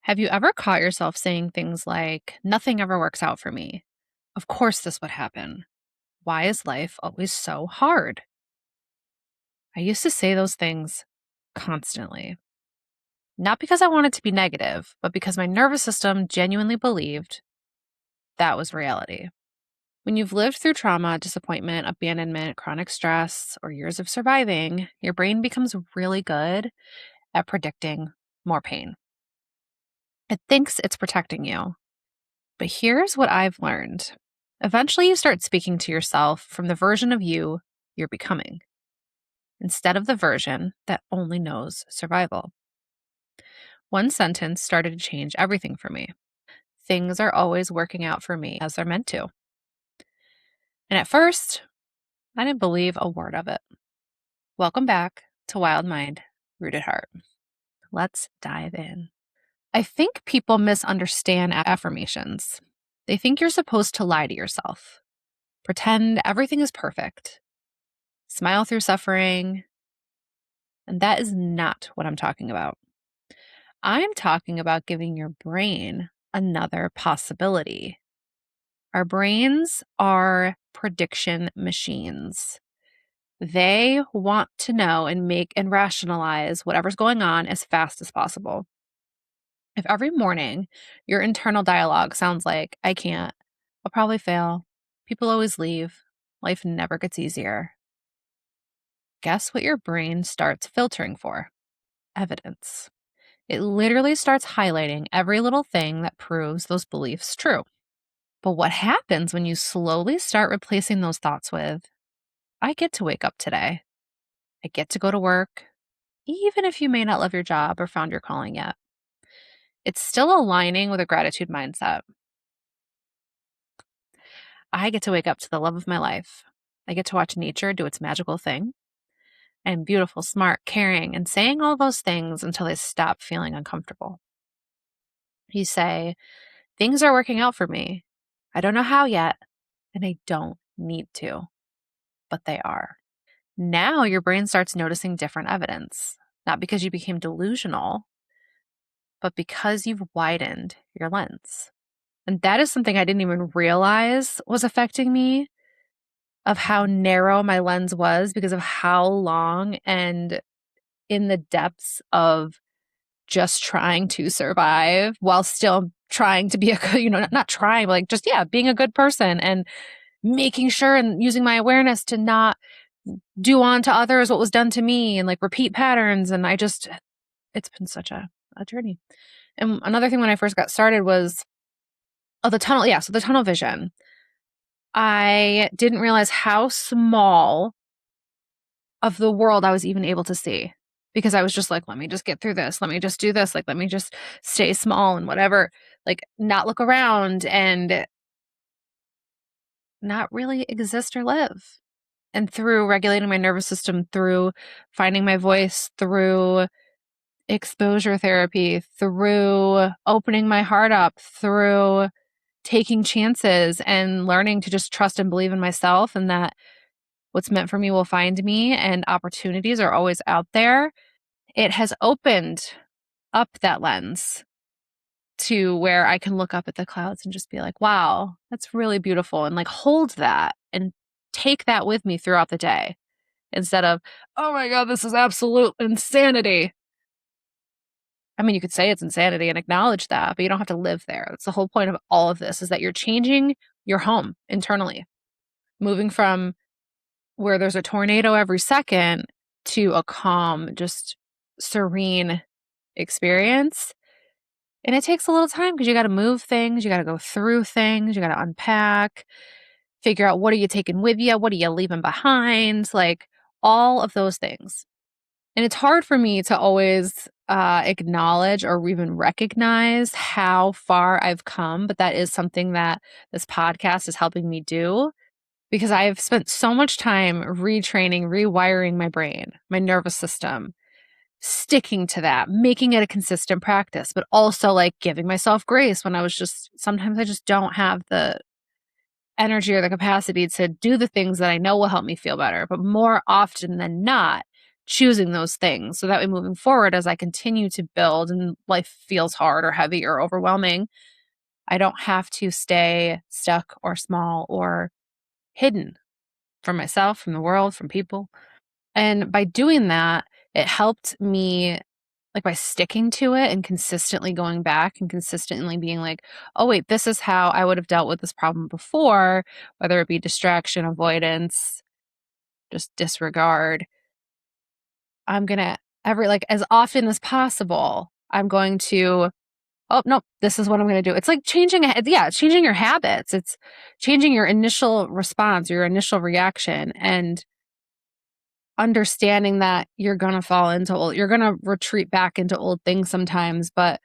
Have you ever caught yourself saying things like, nothing ever works out for me? Of course this would happen. Why is life always so hard? I used to say those things constantly. Not because I wanted to be negative, but because my nervous system genuinely believed that was reality. When you've lived through trauma, disappointment, abandonment, chronic stress, or years of surviving, your brain becomes really good at predicting more pain. It thinks it's protecting you. But here's what I've learned. Eventually, you start speaking to yourself from the version of you you're becoming, instead of the version that only knows survival. One sentence started to change everything for me. Things are always working out for me as they're meant to. And at first, I didn't believe a word of it. Welcome back to Wild Mind, Rooted Heart. Let's dive in. I think people misunderstand affirmations. They think you're supposed to lie to yourself. Pretend everything is perfect. Smile through suffering. And that is not what I'm talking about. I'm talking about giving your brain another possibility. Our brains are prediction machines. They want to know and make and rationalize whatever's going on as fast as possible. If every morning your internal dialogue sounds like, I can't, I'll probably fail, people always leave, life never gets easier, guess what your brain starts filtering for? Evidence. It literally starts highlighting every little thing that proves those beliefs true. But what happens when you slowly start replacing those thoughts with, I get to wake up today. I get to go to work, even if you may not love your job or found your calling yet. It's still aligning with a gratitude mindset. I get to wake up to the love of my life. I get to watch nature do its magical thing. I'm beautiful, smart, caring, and saying all those things until they stop feeling uncomfortable. You say, things are working out for me. I don't know how yet, and I don't need to, but they are. Now your brain starts noticing different evidence, not because you became delusional, but because you've widened your lens. And that is something I didn't even realize was affecting me, of how narrow my lens was because of how long and in the depths of just trying to survive while still trying to be a good, not trying, but like just, being a good person and making sure and using my awareness to not do unto others what was done to me and like repeat patterns. And it's been such a journey. And another thing when I first got started was, the tunnel. Yeah. So the tunnel vision. I didn't realize how small of the world I was even able to see, because I was just like, let me just get through this. Let me just do this. Like, let me just stay small and whatever, like not look around and not really exist or live. And through regulating my nervous system, through finding my voice, through exposure therapy, through opening my heart up, through taking chances and learning to just trust and believe in myself, and that what's meant for me will find me and opportunities are always out there. It has opened up that lens to where I can look up at the clouds and just be like, wow, that's really beautiful. And like hold that and take that with me throughout the day, instead of, oh my God, this is absolute insanity. I mean, you could say it's insanity and acknowledge that, but you don't have to live there. That's the whole point of all of this, is that you're changing your home internally, moving from where there's a tornado every second to a calm, just serene experience. And it takes a little time because you got to move things, you got to go through things, you got to unpack, figure out what are you taking with you, what are you leaving behind, like all of those things. And it's hard for me to always acknowledge or even recognize how far I've come, but that is something that this podcast is helping me do, because I've spent so much time retraining, rewiring my brain, my nervous system, sticking to that, making it a consistent practice, but also like giving myself grace when sometimes I just don't have the energy or the capacity to do the things that I know will help me feel better. But more often than not, choosing those things so that way moving forward, as I continue to build and life feels hard or heavy or overwhelming, I don't have to stay stuck or small or hidden from myself, from the world, from people. And by doing that, it helped me, like, by sticking to it and consistently going back and consistently being like, oh, wait, this is how I would have dealt with this problem before, whether it be distraction, avoidance, just disregard. I'm going to, like, as often as possible, I'm going to, oh, no, this is what I'm going to do. It's like changing, it's changing your habits. It's changing your initial response, your initial reaction, and understanding that you're going to fall into you're going to retreat back into old things sometimes. But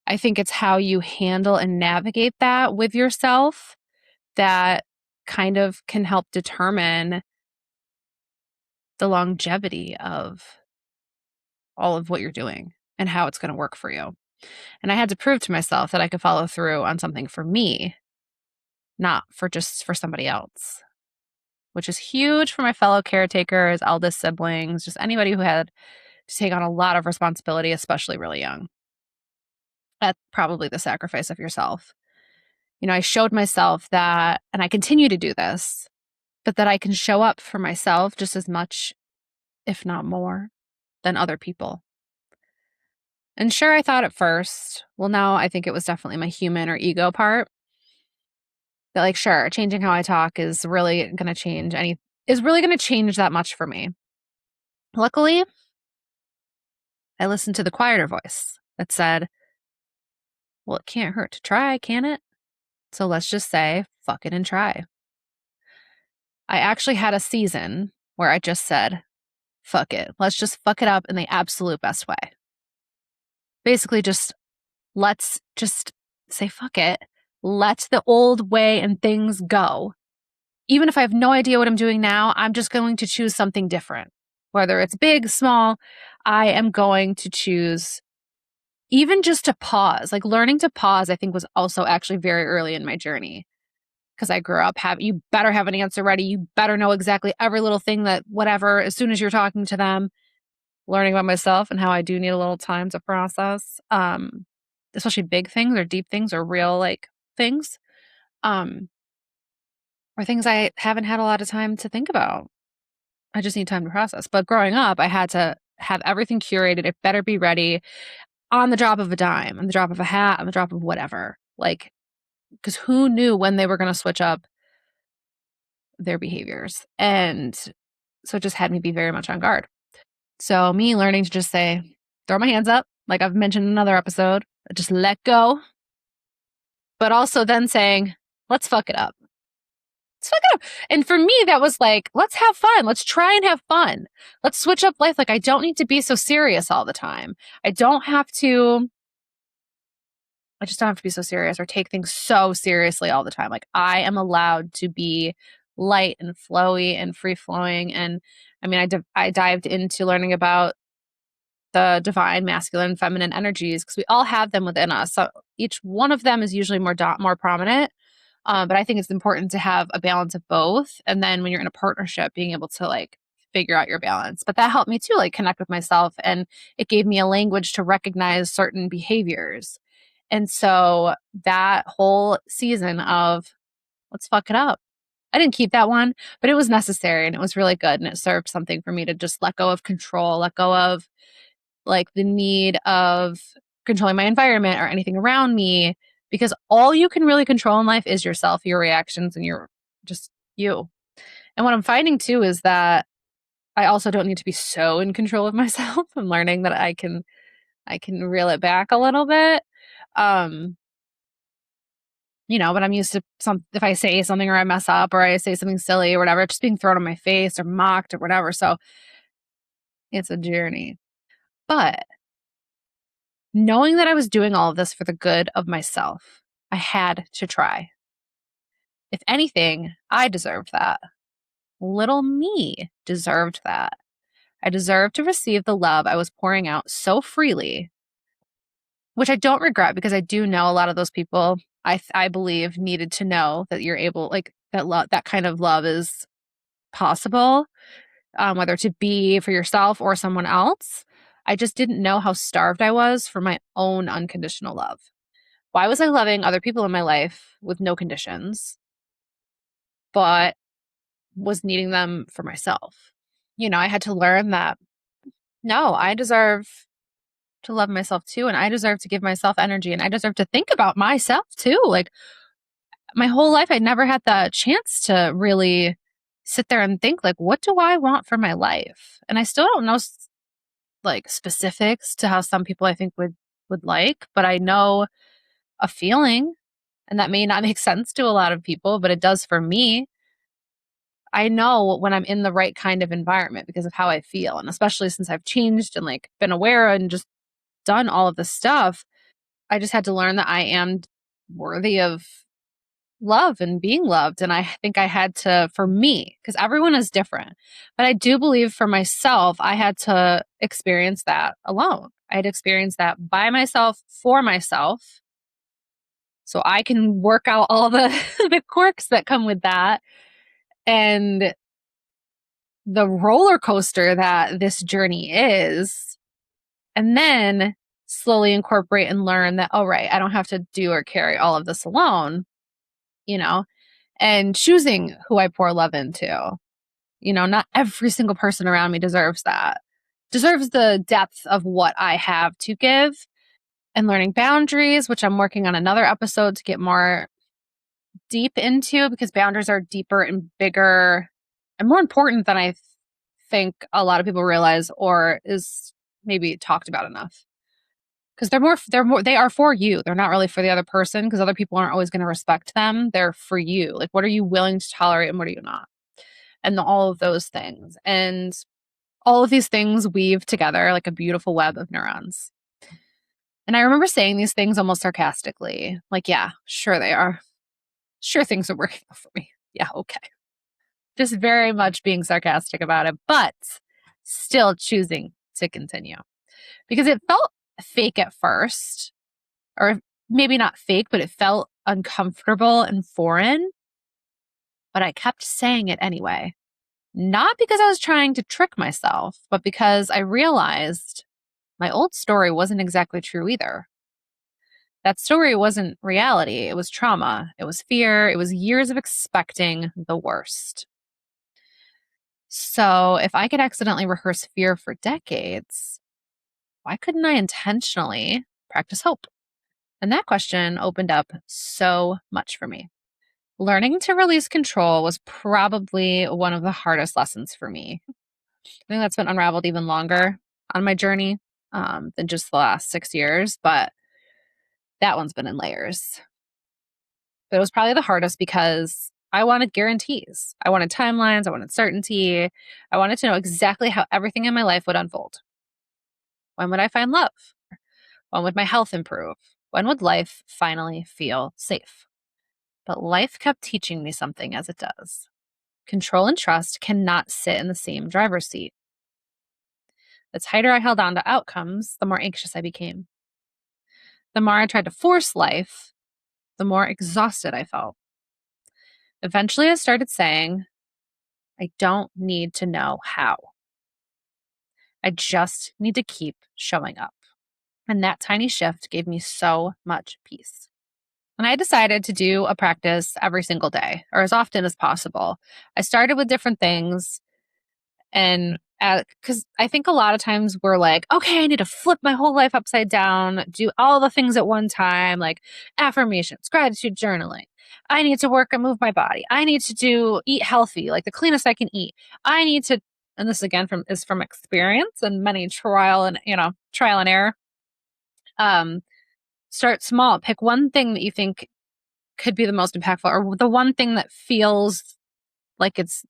I think it's how you handle and navigate that with yourself that kind of can help determine the longevity of all of what you're doing and how it's going to work for you. And I had to prove to myself that I could follow through on something for me, not for just for somebody else, which is huge for my fellow caretakers, eldest siblings, just anybody who had to take on a lot of responsibility, especially really young. At probably the sacrifice of yourself. I showed myself that, and I continue to do this, but that I can show up for myself just as much, if not more, than other people. And sure, I thought at first, well, now I think it was definitely my human or ego part that, like, sure, changing how I talk is really going to change that much for me. Luckily, I listened to the quieter voice that said, well, it can't hurt to try, can it? So let's just say, fuck it and try. I actually had a season where I just said, fuck it. Let's just fuck it up in the absolute best way. Basically, let's just say, fuck it. Let the old way and things go. Even if I have no idea what I'm doing now, I'm just going to choose something different. Whether it's big, small, I am going to choose even just to pause. Like, learning to pause, I think, was also actually very early in my journey. Because I grew up you better have an answer ready. You better know exactly every little thing that whatever, as soon as you're talking to them. Learning about myself and how I do need a little time to process, especially big things or deep things or real, like, things, or things I haven't had a lot of time to think about. I just need time to process. But growing up, I had to have everything curated. It better be ready on the drop of a dime, on the drop of a hat, on the drop of whatever. Like, because who knew when they were going to switch up their behaviors? And so it just had me be very much on guard. So me learning to just say, throw my hands up, like I've mentioned in another episode, just let go. But also then saying, let's fuck it up. Let's fuck it up. And for me, that was like, let's have fun. Let's try and have fun. Let's switch up life. Like, I don't need to be so serious all the time. I just don't have to be so serious or take things so seriously all the time. Like, I am allowed to be light and flowy and free flowing. And I mean, I dived into learning about the divine masculine and feminine energies because we all have them within us. So each one of them is usually more prominent. But I think it's important to have a balance of both. And then when you're in a partnership, being able to, like, figure out your balance. But that helped me too, like, connect with myself. And it gave me a language to recognize certain behaviors. And so that whole season of let's fuck it up. I didn't keep that one, but it was necessary and it was really good. And it served something for me to just let go of control, let go of, like, the need of controlling my environment or anything around me, because all you can really control in life is yourself, your reactions, and your just you. And what I'm finding too is that I also don't need to be so in control of myself. I'm learning that I can reel it back a little bit. Um, but I'm used to if I say something or I mess up or I say something silly or whatever, just being thrown in my face or mocked or whatever. So it's a journey. But knowing that I was doing all of this for the good of myself, I had to try. If anything, I deserved that. Little me deserved that. I deserved to receive the love I was pouring out so freely, which I don't regret because I do know a lot of those people I believe needed to know that you're able, like, that kind of love is possible. whether to be for yourself or someone else. I just didn't know how starved I was for my own unconditional love. Why was I loving other people in my life with no conditions, but was needing them for myself? I had to learn that no, I deserve to love myself too. And I deserve to give myself energy and I deserve to think about myself too. Like my whole life, I never had the chance to really sit there and think, like, what do I want for my life? And I still don't know like specifics to how some people I think would like, but I know a feeling, and that may not make sense to a lot of people, but it does for me. I know when I'm in the right kind of environment because of how I feel. And especially since I've changed and like been aware and just done all of this stuff, I just had to learn that I am worthy of love and being loved. And I think I had to, for me, because everyone is different, but I do believe for myself, I had to experience that alone. I had experienced that by myself, for myself, so I can work out all the, the quirks that come with that. And the roller coaster that this journey is, and then slowly incorporate and learn that, oh, right, I don't have to do or carry all of this alone, you know, and choosing who I pour love into. Not every single person around me deserves that, deserves the depth of what I have to give, and learning boundaries, which I'm working on another episode to get more deep into because boundaries are deeper and bigger and more important than I think a lot of people realize or is maybe talked about enough. Because they are for you. They're not really for the other person because other people aren't always going to respect them. They're for you. Like, what are you willing to tolerate and what are you not? And all of those things. And all of these things weave together like a beautiful web of neurons. And I remember saying these things almost sarcastically, like, yeah, sure they are. Sure things are working out for me. Yeah, okay. Just very much being sarcastic about it, but still choosing to continue because it felt fake at first, or maybe not fake, but it felt uncomfortable and foreign. But I kept saying it anyway. Not because I was trying to trick myself, but because I realized my old story wasn't exactly true either. That story wasn't reality. It was trauma. It was fear. It was years of expecting the worst. So if I could accidentally rehearse fear for decades, why couldn't I intentionally practice hope? And that question opened up so much for me. Learning to release control was probably one of the hardest lessons for me. I think that's been unraveled even longer on my journey than just the last 6 years, but that one's been in layers. But it was probably the hardest because I wanted guarantees. I wanted timelines. I wanted certainty. I wanted to know exactly how everything in my life would unfold. When would I find love? When would my health improve? When would life finally feel safe? But life kept teaching me something as it does. Control and trust cannot sit in the same driver's seat. The tighter I held on to outcomes, the more anxious I became. The more I tried to force life, the more exhausted I felt. Eventually, I started saying, I don't need to know how. I just need to keep showing up. And that tiny shift gave me so much peace. And I decided to do a practice every single day or as often as possible. I started with different things. And because I think a lot of times we're like, okay, I need to flip my whole life upside down, do all the things at one time, like affirmations, gratitude journaling. I need to work and move my body. I need to eat healthy, like the cleanest I can eat. I need to, and this again is from experience and many trial and error. Start small. Pick one thing that you think could be the most impactful, or the one thing that feels like it's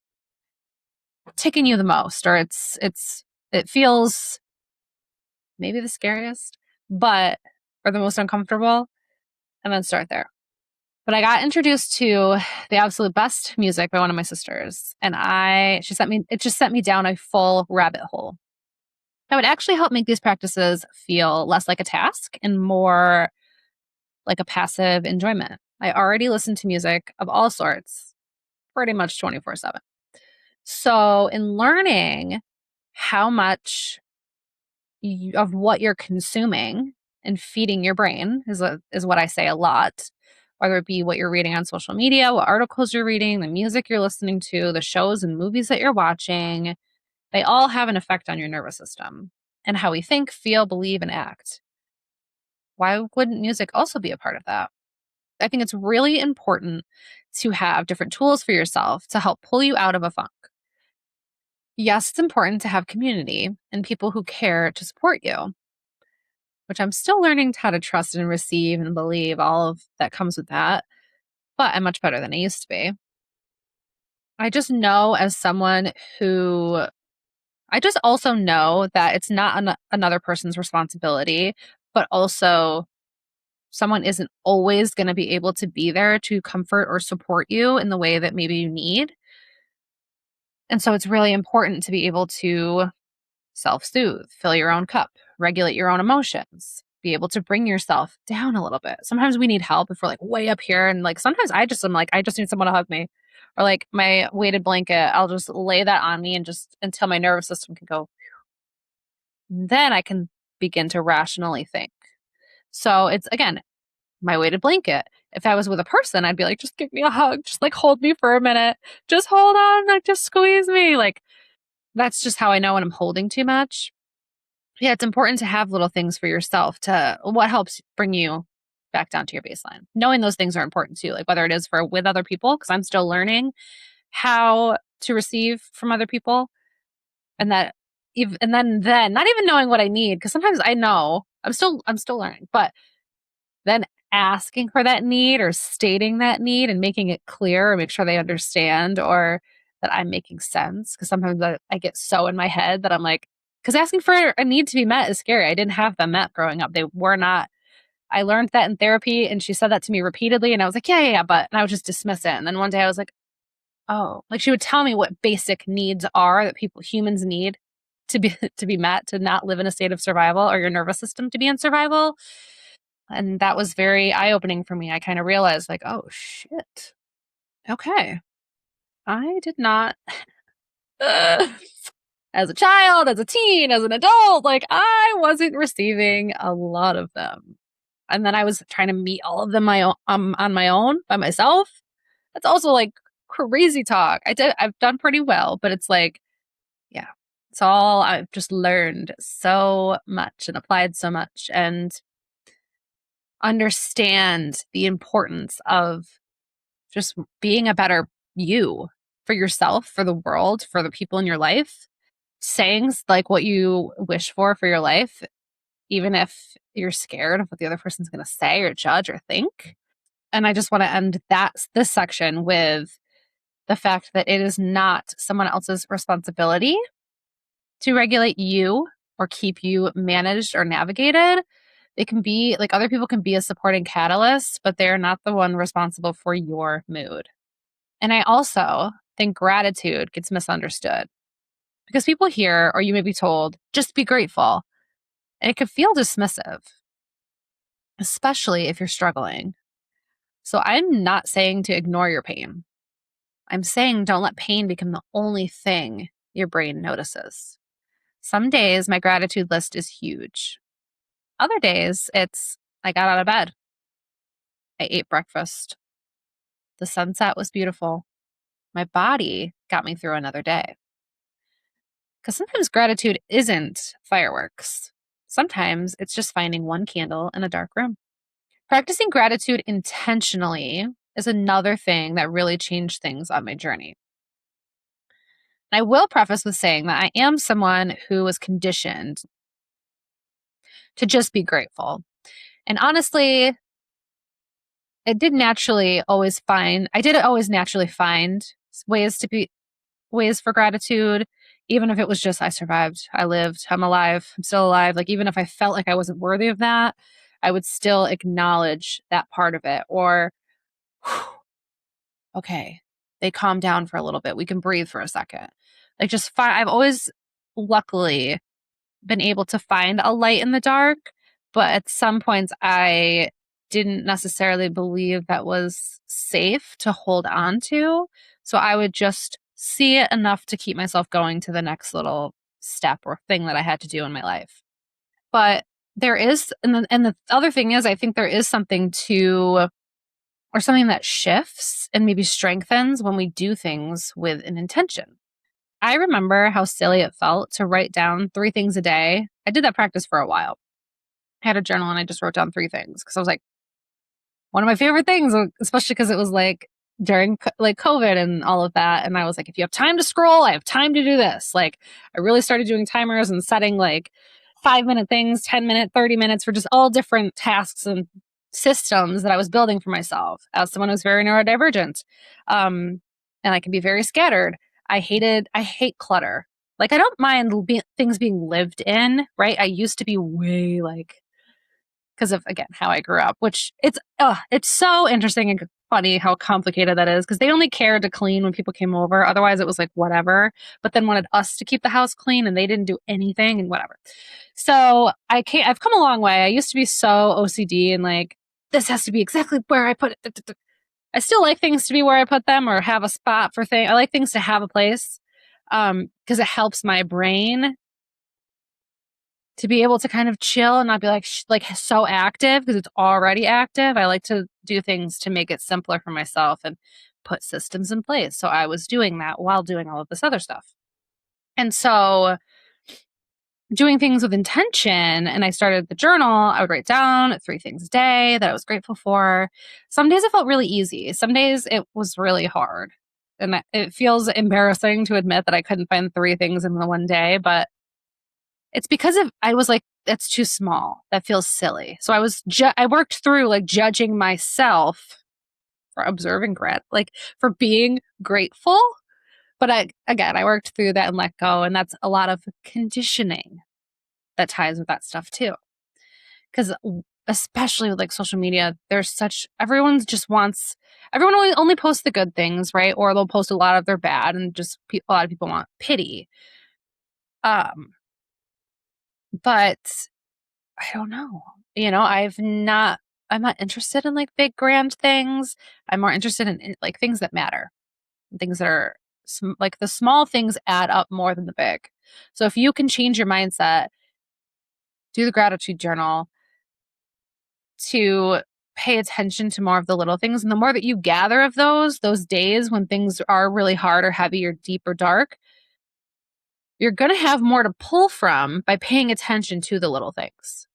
ticking you the most, or it feels maybe the scariest, but or the most uncomfortable, and then start there. But I got introduced to the absolute best music by one of my sisters, and it just sent me down a full rabbit hole. That would actually help make these practices feel less like a task and more like a passive enjoyment. I already listen to music of all sorts pretty much 24/7. So, in learning how much of what you're consuming and feeding your brain is what I say a lot, whether it be what you're reading on social media, what articles you're reading, the music you're listening to, the shows and movies that you're watching, they all have an effect on your nervous system and how we think, feel, believe, and act. Why wouldn't music also be a part of that? I think it's really important to have different tools for yourself to help pull you out of a funk. Yes, it's important to have community and people who care to support you, which I'm still learning how to trust and receive and believe all of that comes with that. But I'm much better than I used to be. I just know as someone who I just also know that it's not another person's responsibility, but also someone isn't always going to be able to be there to comfort or support you in the way that maybe you need. And so it's really important to be able to self soothe, fill your own cup, regulate your own emotions, be able to bring yourself down a little bit. Sometimes we need help if we're like way up here. And like sometimes I just am like, I just need someone to hug me. Or like my weighted blanket, I'll just lay that on me and just until my nervous system can go, then I can begin to rationally think. So it's again, my weighted blanket. If I was with a person, I'd be like, just give me a hug, just like hold me for a minute, just hold on, like just squeeze me. Like that's just how I know when I'm holding too much. Yeah, it's important to have little things for yourself to what helps bring you back down to your baseline. Knowing those things are important too, like whether it is for with other people, because I'm still learning how to receive from other people, and that and then not even knowing what I need, because sometimes I know I'm still learning, but then asking for that need or stating that need and making it clear or make sure they understand or that I'm making sense. Because sometimes I get so in my head that I'm like, because asking for a need to be met is scary. I didn't have them met growing up. They were not. I learned that in therapy and she said that to me repeatedly. And I was like, yeah, but, and I would just dismiss it. And then one day I was like, oh, like she would tell me what basic needs are that humans need to be, to be met, to not live in a state of survival or your nervous system to be in survival. And that was very eye-opening for me. I kind of realized like, oh shit. Okay. I did not as a child, as a teen, as an adult, like I wasn't receiving a lot of them. And then I was trying to meet all of them on my own by myself. That's also like crazy talk. I've done pretty well, but it's like, yeah. It's all I've just learned so much and applied so much and understand the importance of just being a better you for yourself, for the world, for the people in your life. Saying like what you wish for your life, even if you're scared of what the other person's going to say or judge or think. And I just want to end this section with the fact that it is not someone else's responsibility to regulate you or keep you managed or navigated. It can be like other people can be a supporting catalyst, but they're not the one responsible for your mood. And I also think gratitude gets misunderstood because people hear, or you may be told, just be grateful. And it can feel dismissive, especially if you're struggling. So I'm not saying to ignore your pain. I'm saying don't let pain become the only thing your brain notices. Some days my gratitude list is huge. Other days it's I got out of bed. I ate breakfast. The sunset was beautiful. My body got me through another day. Because sometimes gratitude isn't fireworks. Sometimes it's just finding one candle in a dark room. Practicing gratitude intentionally is another thing that really changed things on my journey. I will preface with saying that I am someone who was conditioned to just be grateful. And honestly, I did always naturally find ways for gratitude, even if it was just I survived, I lived, I'm alive, I'm still alive. Like even if I felt like I wasn't worthy of that, I would still acknowledge that part of it. Or, okay, they calm down for a little bit. We can breathe for a second. Like I've always luckily been able to find a light in the dark, but at some points I didn't necessarily believe that was safe to hold on to. So I would just see it enough to keep myself going to the next little step or thing that I had to do in my life. But there is, and the other thing is, I think there is something to, or something that shifts and maybe strengthens when we do things with an intention. I remember how silly it felt to write down 3 things a day. I did that practice for a while. I had a journal and I just wrote down 3 things because I was like, one of my favorite things, especially because it was like during like COVID and all of that. And I was like, if you have time to scroll, I have time to do this. Like I really started doing timers and setting like 5-minute things, 10-minute, 30 minutes for just all different tasks and systems that I was building for myself as someone who's very neurodivergent. And I can be very scattered. I hate clutter. Like I don't mind things being lived in, right? I used to be way like, because of again how I grew up, which it's so interesting and funny how complicated that is because they only cared to clean when people came over. Otherwise, it was like whatever. But then wanted us to keep the house clean, and they didn't do anything and whatever. So I've come a long way. I used to be so OCD and like this has to be exactly where I put it. I still like things to be where I put them or have a spot for things. I like things to have a place because it helps my brain to be able to kind of chill and not be like like so active because it's already active. I like to do things to make it simpler for myself and put systems in place. So I was doing that while doing all of this other stuff. And so doing things with intention, and I started the journal. I would write down 3 things a day that I was grateful for. Some days it felt really easy. Some days it was really hard. And it feels embarrassing to admit that I couldn't find 3 things in the one day, but it's because I was like, that's too small. That feels silly. So I worked through like judging myself for observing like for being grateful. But I worked through that and let go. And that's a lot of conditioning that ties with that stuff too. Because especially with like social media, everyone only posts the good things, right? Or they'll post a lot of their bad and just a lot of people want pity. But I don't know. I'm not interested in like big grand things. I'm more interested in like things that matter, things that are like the small things add up more than the big. So if you can change your mindset, do the gratitude journal to pay attention to more of the little things. And the more that you gather of those days when things are really hard or heavy or deep or dark, you're going to have more to pull from by paying attention to the little things.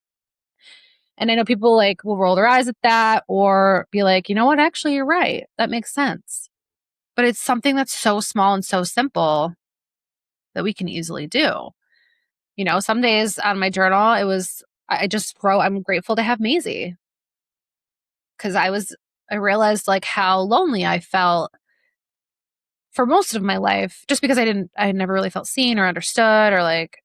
And I know people like will roll their eyes at that or be like, you know what, actually, you're right. That makes sense. But it's something that's so small and so simple that we can easily do. Some days on my journal, I just wrote, I'm grateful to have Maisie. Because I realized like how lonely I felt for most of my life just because I never really felt seen or understood or like,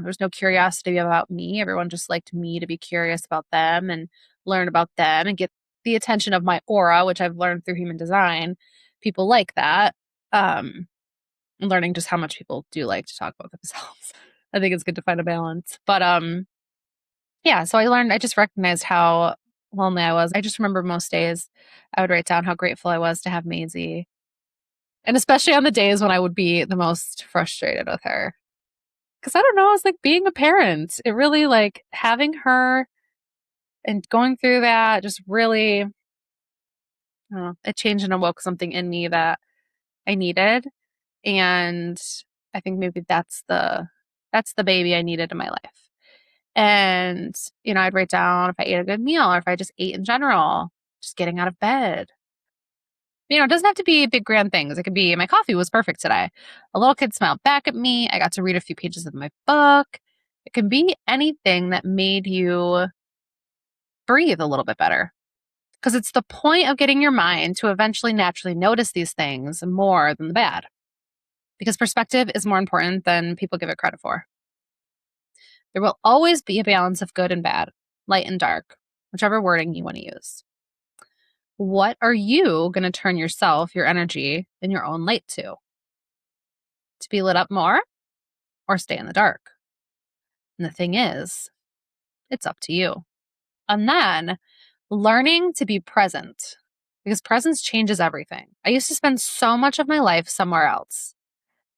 there's no curiosity about me. Everyone just liked me to be curious about them and learn about them and get the attention of my aura, which I've learned through human design. People like that. Learning just how much people do like to talk about themselves. I think it's good to find a balance. But yeah, so I just recognized how lonely I was. I just remember most days I would write down how grateful I was to have Maisie. And especially on the days when I would be the most frustrated with her. Because I don't know, it's like being a parent. It really like having her and going through that just really, I don't know, it changed and awoke something in me that I needed. And I think maybe that's the baby I needed in my life. And, I'd write down if I ate a good meal or if I just ate in general, just getting out of bed. It doesn't have to be big grand things. It could be my coffee was perfect today. A little kid smiled back at me. I got to read a few pages of my book. It can be anything that made you breathe a little bit better. Because it's the point of getting your mind to eventually naturally notice these things more than the bad. Because perspective is more important than people give it credit for. There will always be a balance of good and bad, light and dark, whichever wording you want to use. What are you going to turn yourself, your energy, and your own light to? To be lit up more or stay in the dark? And the thing is, it's up to you. And then learning to be present. because presence changes everything. I used to spend so much of my life somewhere else,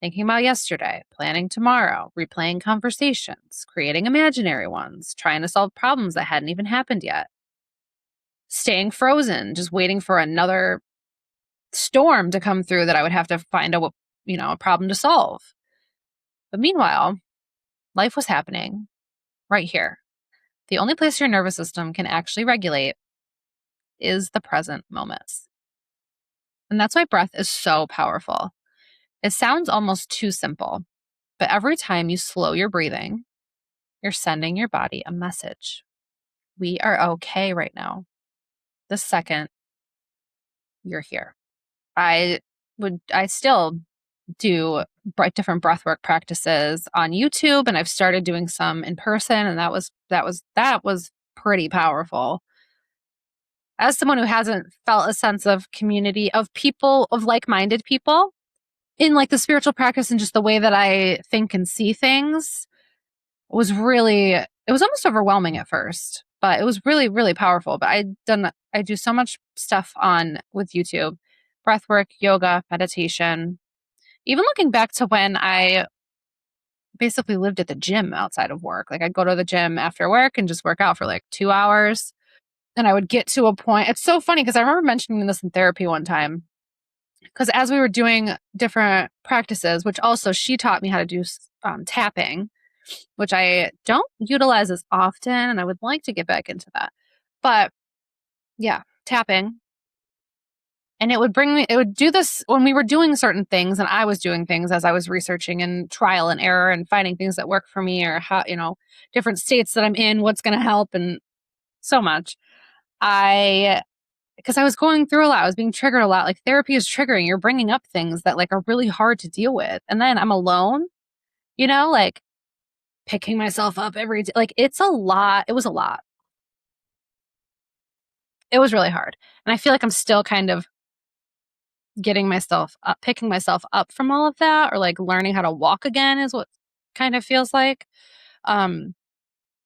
thinking about yesterday, planning tomorrow, replaying conversations, creating imaginary ones, trying to solve problems that hadn't even happened yet, staying frozen, just waiting for another storm to come through that I would have to find a problem to solve. But meanwhile, life was happening right here. The only place your nervous system can actually regulate is the present moments. And that's why breath is so powerful. It sounds almost too simple, but every time you slow your breathing, you're sending your body a message. We are okay right now. The second you're here. I still do different breathwork practices on YouTube, and I've started doing some in person, and that was pretty powerful. As someone who hasn't felt a sense of community of people, of like-minded people in like the spiritual practice and just the way that I think and see things, it was almost overwhelming at first, but it was really, really powerful. But I do so much stuff with YouTube, breathwork, yoga, meditation, even looking back to when I basically lived at the gym outside of work. Like I'd go to the gym after work and just work out for like 2 hours. And I would get to a point. It's so funny because I remember mentioning this in therapy one time. Because as we were doing different practices, which also she taught me how to do tapping, which I don't utilize as often, and I would like to get back into that. But yeah, tapping. And it would do this when we were doing certain things, and I was doing things as I was researching and trial and error and finding things that work for me or how, different states that I'm in, what's going to help, and so much. Because I was going through a lot, I was being triggered a lot. Like therapy is triggering. You're bringing up things that like are really hard to deal with. And then I'm alone, like picking myself up every day. Like it's a lot. It was a lot. It was really hard. And I feel like I'm still kind of getting myself up, picking myself up from all of that, or like learning how to walk again is what kind of feels like. Um,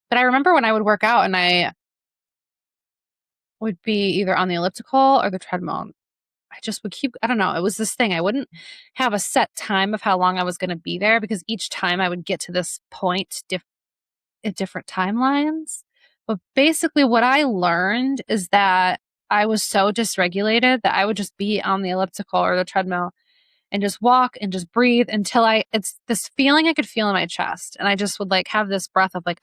but I remember when I would work out and I would be either on the elliptical or the treadmill. I just would I don't know. It was this thing. I wouldn't have a set time of how long I was going to be there because each time I would get to this point at different timelines. But basically, what I learned is that I was so dysregulated that I would just be on the elliptical or the treadmill and just walk and just breathe until it's this feeling I could feel in my chest. And I just would like have this breath of like,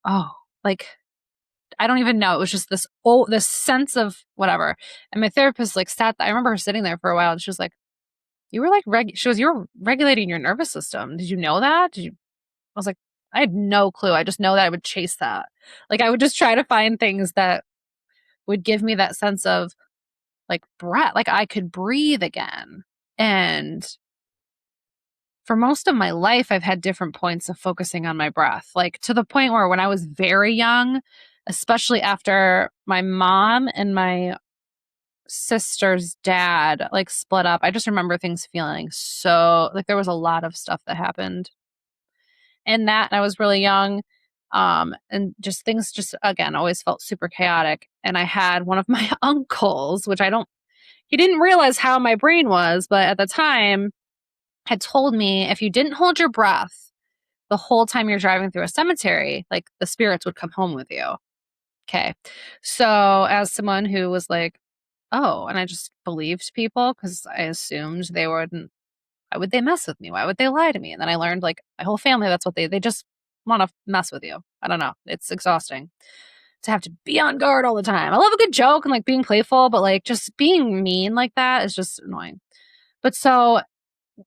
oh, like, I don't even know. It was just this sense of whatever. And my therapist like I remember her sitting there for a while and she was like, you were like, you were regulating your nervous system. Did you know that? I was like, I had no clue. I just know that I would chase that. Like I would just try to find things that would give me that sense of like breath, like I could breathe again. And for most of my life, I've had different points of focusing on my breath, like to the point where when I was very young, especially after my mom and my sister's dad like split up, I just remember things feeling so like there was a lot of stuff that happened in that. And I was really young. And just things just again always felt super chaotic. And I had one of my uncles, which he didn't realize how my brain was, but at the time had told me if you didn't hold your breath the whole time you're driving through a cemetery, like the spirits would come home with you. Okay. So as someone who was like, oh, and I just believed people because I assumed they wouldn't, why would they mess with me? Why would they lie to me? And then I learned like my whole family, that's what they just want to mess with you. I don't know. It's exhausting to have to be on guard all the time. I love a good joke and like being playful, but like just being mean like that is just annoying. But so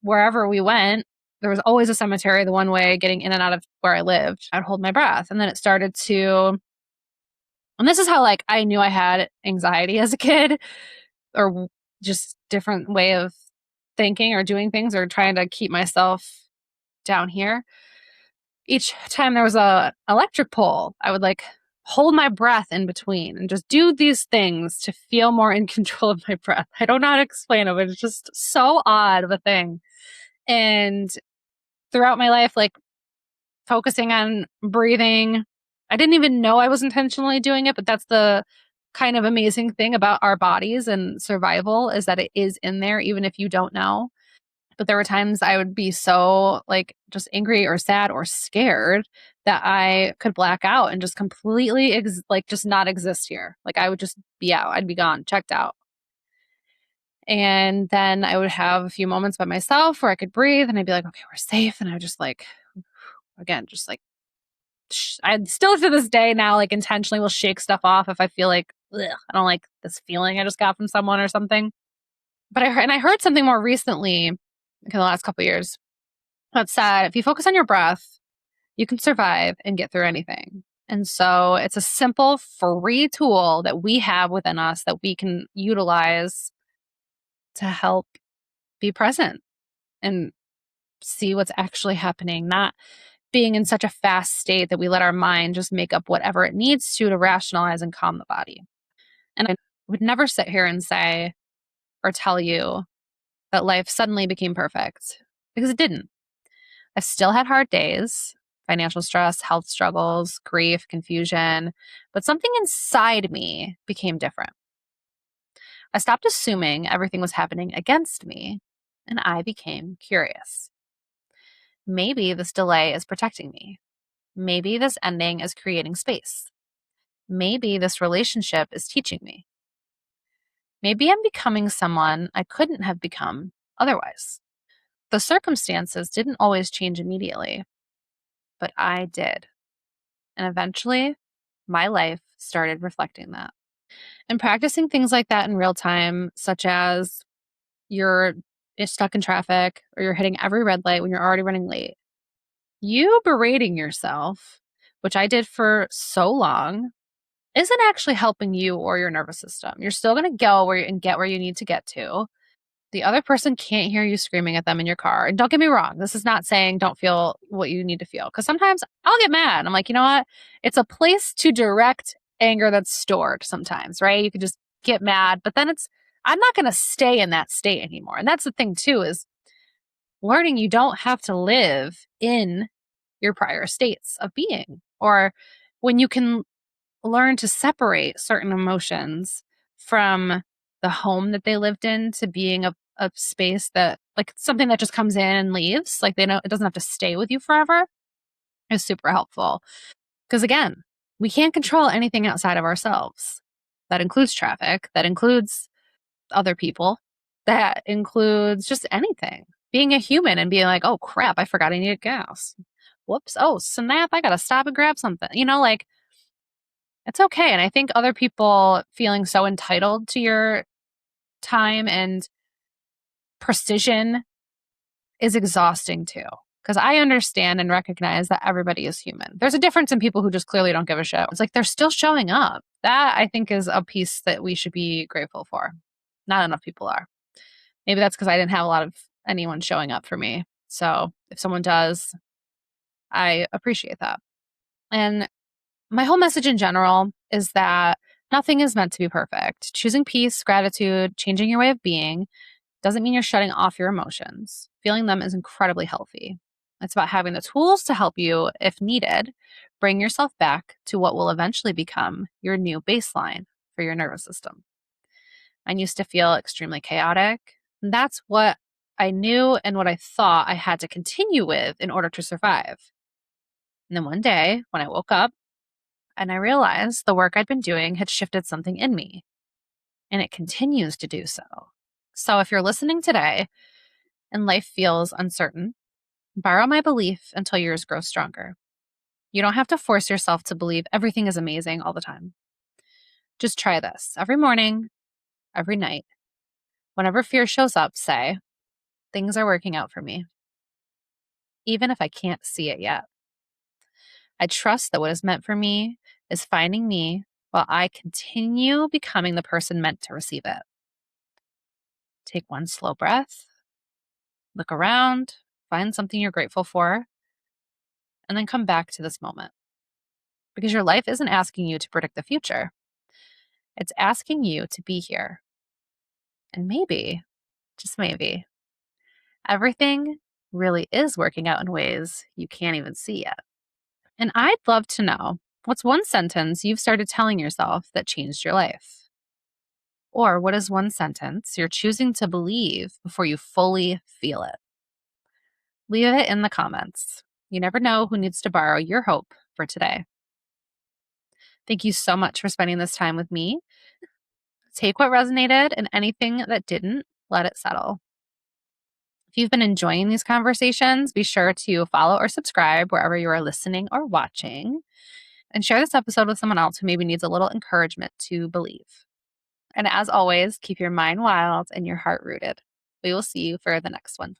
wherever we went, there was always a cemetery the one way getting in and out of where I lived. I'd hold my breath. And then it started to, and this is how like I knew I had anxiety as a kid or just different way of thinking or doing things or trying to keep myself down here. Each time there was a electric pole, I would like hold my breath in between and just do these things to feel more in control of my breath. I don't know how to explain it, but it's just so odd of a thing. And throughout my life, like focusing on breathing, I didn't even know I was intentionally doing it, but that's the kind of amazing thing about our bodies and survival is that it is in there, even if you don't know. But there were times I would be so like just angry or sad or scared that I could black out and just completely like just not exist here. Like I would just be out. I'd be gone, checked out. And then I would have a few moments by myself where I could breathe and I'd be like, okay, we're safe. And I would just like, again, just like, I still to this day now, like intentionally will shake stuff off if I feel like, ugh, I don't like this feeling I just got from someone or something. But I heard something more recently, in the last couple of years, that said, if you focus on your breath, you can survive and get through anything. And so it's a simple, free tool that we have within us that we can utilize to help be present and see what's actually happening, not being in such a fast state that we let our mind just make up whatever it needs to rationalize and calm the body. And I would never sit here and say or tell you that life suddenly became perfect because it didn't. I still had hard days, financial stress, health struggles, grief, confusion, but something inside me became different. I stopped assuming everything was happening against me, and I became curious. Maybe this delay is protecting me. Maybe this ending is creating space. Maybe this relationship is teaching me. Maybe I'm becoming someone I couldn't have become otherwise. The circumstances didn't always change immediately, but I did. And eventually, my life started reflecting that. And practicing things like that in real time, such as you're stuck in traffic or you're hitting every red light when you're already running late, you berating yourself, which I did for so long, isn't actually helping you or your nervous system. You're still going to go where and get where you need to get to. The other person can't hear you screaming at them in your car. And don't get me wrong, this is not saying don't feel what you need to feel. Because sometimes I'll get mad. I'm like, you know what? It's a place to direct anger that's stored sometimes, right? You can just get mad, but then I'm not going to stay in that state anymore. And that's the thing too, is learning you don't have to live in your prior states of being, or when you can learn to separate certain emotions from the home that they lived in to being a space that like something that just comes in and leaves, like they know it doesn't have to stay with you forever, is super helpful. Because again, we can't control anything outside of ourselves. That includes traffic, that includes other people, that includes just anything. Being a human and being like, oh crap, I forgot I needed gas. Whoops. Oh, snap. I got to stop and grab something. Like it's okay. And I think other people feeling so entitled to your time and precision is exhausting too. Because I understand and recognize that everybody is human. There's a difference in people who just clearly don't give a shit. It's like they're still showing up. That I think is a piece that we should be grateful for. Not enough people are. Maybe that's because I didn't have a lot of anyone showing up for me. So if someone does, I appreciate that. And my whole message in general is that nothing is meant to be perfect. Choosing peace, gratitude, changing your way of being doesn't mean you're shutting off your emotions. Feeling them is incredibly healthy. It's about having the tools to help you, if needed, bring yourself back to what will eventually become your new baseline for your nervous system. I used to feel extremely chaotic. And that's what I knew and what I thought I had to continue with in order to survive. And then one day, when I woke up, and I realized the work I'd been doing had shifted something in me, and it continues to do so. So if you're listening today and life feels uncertain, borrow my belief until yours grows stronger. You don't have to force yourself to believe everything is amazing all the time. Just try this every morning, every night. Whenever fear shows up, say, things are working out for me, even if I can't see it yet. I trust that what is meant for me is finding me while I continue becoming the person meant to receive it. Take one slow breath, look around, find something you're grateful for, and then come back to this moment. Because your life isn't asking you to predict the future. It's asking you to be here. And maybe, just maybe, everything really is working out in ways you can't even see yet. And I'd love to know, What's one sentence you've started telling yourself that changed your life? Or what is one sentence you're choosing to believe before you fully feel it? Leave it in the comments. You never know who needs to borrow your hope for today. Thank you so much for spending this time with me. Take what resonated and anything that didn't, let it settle. If you've been enjoying these conversations, be sure to follow or subscribe wherever you are listening or watching, and share this episode with someone else who maybe needs a little encouragement to believe. And as always, keep your mind wild and your heart rooted. We will see you for the next one.